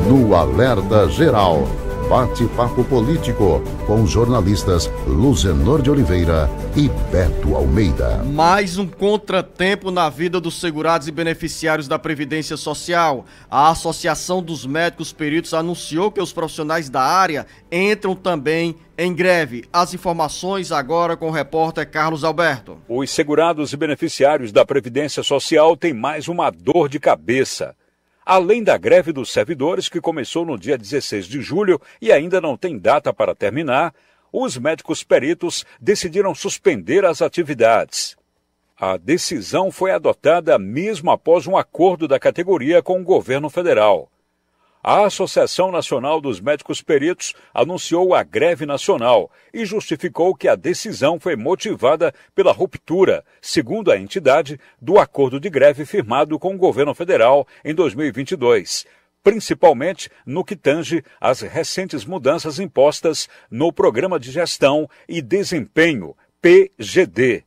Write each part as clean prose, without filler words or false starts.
no Alerta Geral. Bate-papo político com os jornalistas Luzenor de Oliveira e Beto Almeida. Mais um contratempo na vida dos segurados e beneficiários da Previdência Social. A Associação dos Médicos Peritos anunciou que os profissionais da área entram também em greve. As informações agora com o repórter Carlos Alberto. Os segurados e beneficiários da Previdência Social têm mais uma dor de cabeça. Além da greve dos servidores, que começou no dia 16 de julho e ainda não tem data para terminar, os médicos peritos decidiram suspender as atividades. A decisão foi adotada mesmo após um acordo da categoria com o governo federal. A Associação Nacional dos Médicos Peritos anunciou a greve nacional e justificou que a decisão foi motivada pela ruptura, segundo a entidade, do acordo de greve firmado com o governo federal em 2022, principalmente no que tange às recentes mudanças impostas no Programa de Gestão e Desempenho, PGD.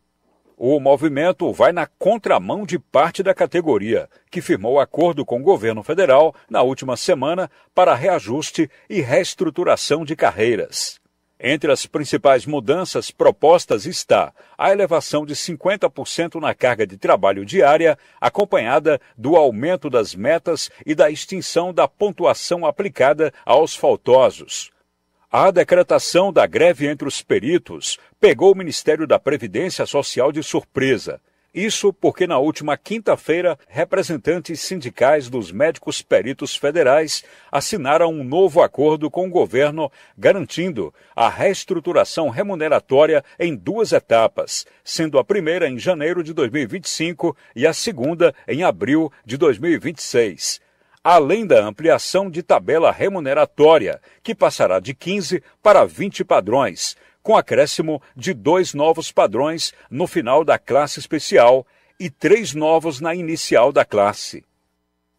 O movimento vai na contramão de parte da categoria, que firmou acordo com o governo federal na última semana para reajuste e reestruturação de carreiras. Entre as principais mudanças propostas está a elevação de 50% na carga de trabalho diária, acompanhada do aumento das metas e da extinção da pontuação aplicada aos faltosos. A decretação da greve entre os peritos pegou o Ministério da Previdência Social de surpresa. Isso porque na última quinta-feira, representantes sindicais dos médicos peritos federais assinaram um novo acordo com o governo, garantindo a reestruturação remuneratória em 2 etapas, sendo a primeira em janeiro de 2025 e a segunda em abril de 2026. Além da ampliação de tabela remuneratória, que passará de 15 para 20 padrões, com acréscimo de 2 novos padrões no final da classe especial e 3 novos na inicial da classe.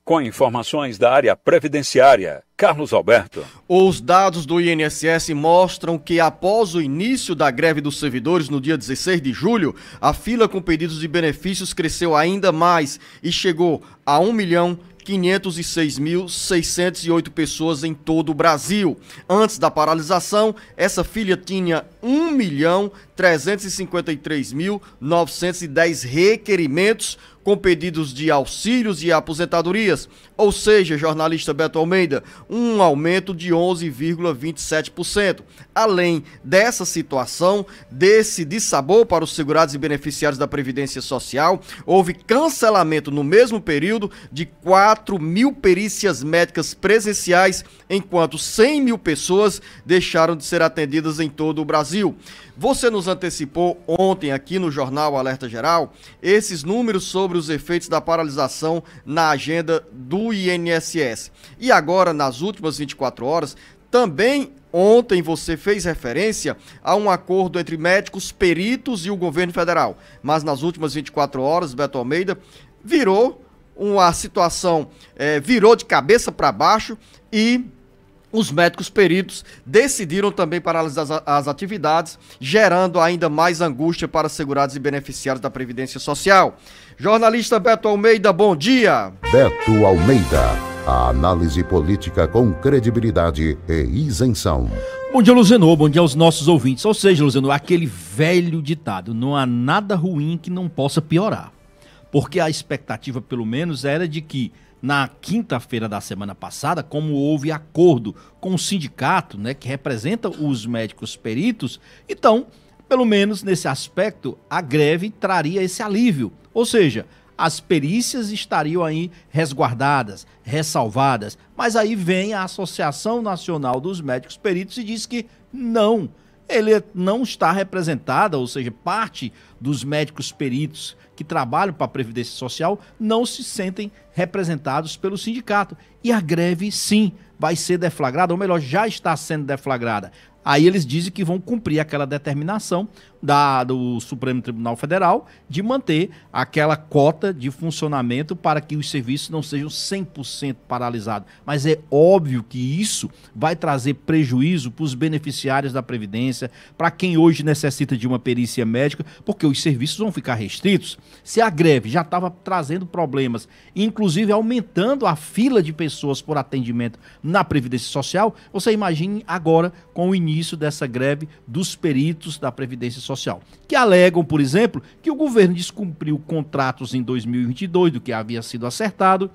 Com informações da área previdenciária, Carlos Alberto. Os dados do INSS mostram que após o início da greve dos servidores no dia 16 de julho, a fila com pedidos de benefícios cresceu ainda mais e chegou a 1.506.608 pessoas em todo o Brasil. Antes da paralisação, essa fila tinha 1.353.910 requerimentos com pedidos de auxílios e aposentadorias, ou seja, jornalista Beto Almeida, um aumento de 11,27%. Além dessa situação, desse dissabor para os segurados e beneficiários da Previdência Social, houve cancelamento no mesmo período de 4.000 perícias médicas presenciais, enquanto 100.000 pessoas deixaram de ser atendidas em todo o Brasil. Você nos antecipou ontem aqui no Jornal Alerta Geral esses números sobre os efeitos da paralisação na agenda do INSS. E agora, nas últimas 24 horas, também ontem você fez referência a um acordo entre médicos peritos e o governo federal. Mas nas últimas 24 horas, Beto Almeida, virou uma situação, virou de cabeça para baixo e os médicos peritos decidiram também paralisar as atividades, gerando ainda mais angústia para segurados e beneficiários da Previdência Social. Jornalista Beto Almeida, bom dia. Beto Almeida, a análise política com credibilidade e isenção. Bom dia, Luzenor, bom dia aos nossos ouvintes. Ou seja, Luzenor, aquele velho ditado, não há nada ruim que não possa piorar. Porque a expectativa, pelo menos, era de que na quinta-feira da semana passada, como houve acordo com o sindicato, né, que representa os médicos peritos, então, pelo menos nesse aspecto, a greve traria esse alívio. Ou seja, as perícias estariam aí resguardadas, ressalvadas, mas aí vem a Associação Nacional dos Médicos Peritos e diz que não, ele não está representada, ou seja, parte dos médicos peritos que trabalham para a Previdência Social não se sentem representados pelo sindicato. E a greve, sim, vai ser deflagrada, ou melhor, já está sendo deflagrada. Aí eles dizem que vão cumprir aquela determinação do Supremo Tribunal Federal de manter aquela cota de funcionamento para que os serviços não sejam 100% paralisados. Mas é óbvio que isso vai trazer prejuízo para os beneficiários da Previdência, para quem hoje necessita de uma perícia médica, porque os serviços vão ficar restritos. Se a greve já estava trazendo problemas, inclusive aumentando a fila de pessoas por atendimento na Previdência Social, você imagine agora com o início dessa greve dos peritos da Previdência Social, que alegam, por exemplo, que o governo descumpriu contratos em 2022 do que havia sido acertado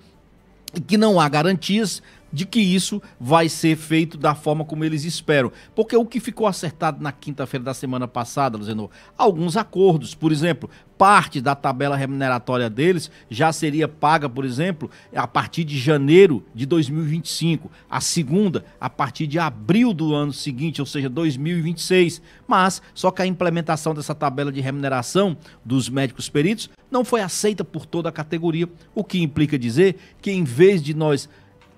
e que não há garantias de que isso vai ser feito da forma como eles esperam. Porque o que ficou acertado na quinta-feira da semana passada, Luzenor, alguns acordos, por exemplo, parte da tabela remuneratória deles já seria paga, por exemplo, a partir de janeiro de 2025, a segunda a partir de abril do ano seguinte, ou seja, 2026. Mas só que a implementação dessa tabela de remuneração dos médicos peritos não foi aceita por toda a categoria, o que implica dizer que em vez de nós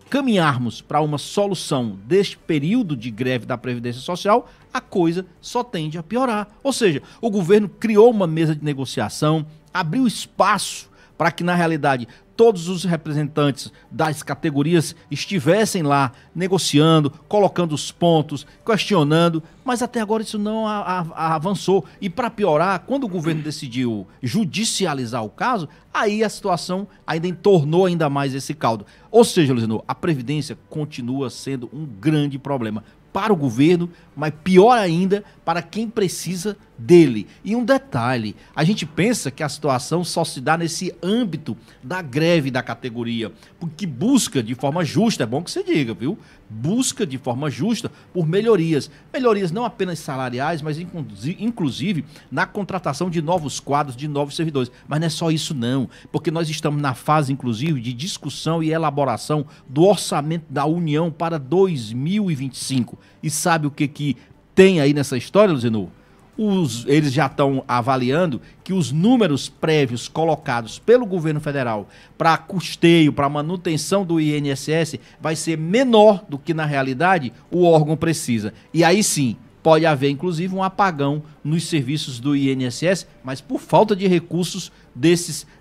caminharmos para uma solução deste período de greve da Previdência Social, a coisa só tende a piorar. Ou seja, o governo criou uma mesa de negociação, abriu espaço para que, na realidade, todos os representantes das categorias estivessem lá negociando, colocando os pontos, questionando, mas até agora isso não avançou. E para piorar, quando o governo decidiu judicializar o caso, aí a situação ainda entornou ainda mais esse caldo. Ou seja, Luzenor, a Previdência continua sendo um grande problema para o governo, mas pior ainda para quem precisa dele. E um detalhe, a gente pensa que a situação só se dá nesse âmbito da greve da categoria, porque busca de forma justa, é bom que você diga, viu? Busca de forma justa por melhorias. Melhorias não apenas salariais, mas inclusive na contratação de novos quadros, de novos servidores. Mas não é só isso não, porque nós estamos na fase, inclusive, de discussão e elaboração do orçamento da União para 2025. E sabe o que tem aí nessa história, Luzenor? Eles já estão avaliando que os números prévios colocados pelo governo federal para custeio, para manutenção do INSS, vai ser menor do que, na realidade, o órgão precisa. E aí sim, pode haver, inclusive, um apagão nos serviços do INSS, mas por falta de recursos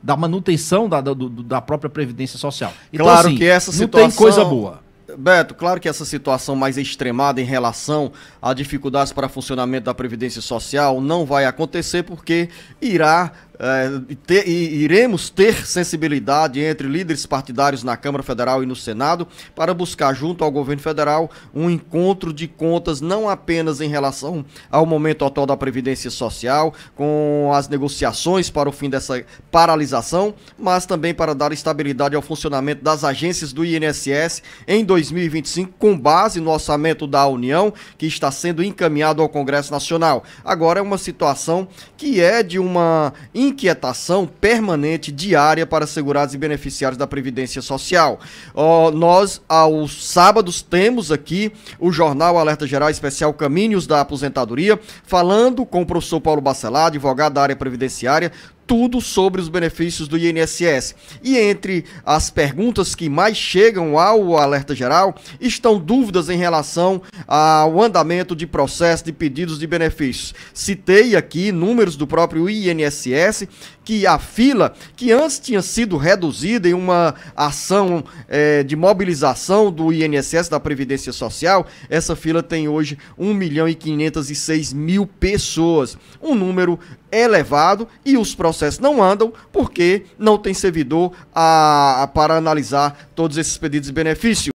da manutenção da própria Previdência Social. Então, claro assim, que essa situação... não tem coisa boa. Beto, claro que essa situação mais extremada em relação a dificuldades para funcionamento da Previdência Social não vai acontecer porque iremos ter sensibilidade entre líderes partidários na Câmara Federal e no Senado para buscar junto ao governo federal um encontro de contas não apenas em relação ao momento atual da Previdência Social, com as negociações para o fim dessa paralisação, mas também para dar estabilidade ao funcionamento das agências do INSS em 2025, com base no orçamento da União, que está sendo encaminhado ao Congresso Nacional. Agora é uma situação que é de uma inquietação permanente, diária, para segurados e beneficiários da Previdência Social. Nós, aos sábados, temos aqui o Jornal Alerta Geral Especial Caminhos da Aposentadoria, falando com o professor Paulo Bacelar, advogado da área previdenciária, tudo sobre os benefícios do INSS. E entre as perguntas que mais chegam ao Alerta Geral estão dúvidas em relação ao andamento de processo de pedidos de benefícios. Citei aqui números do próprio INSS, que a fila, que antes tinha sido reduzida em uma ação de mobilização do INSS, da Previdência Social, essa fila tem hoje 1.506.000 pessoas. Um número elevado, e os processos não andam porque não tem servidor para analisar todos esses pedidos de benefício.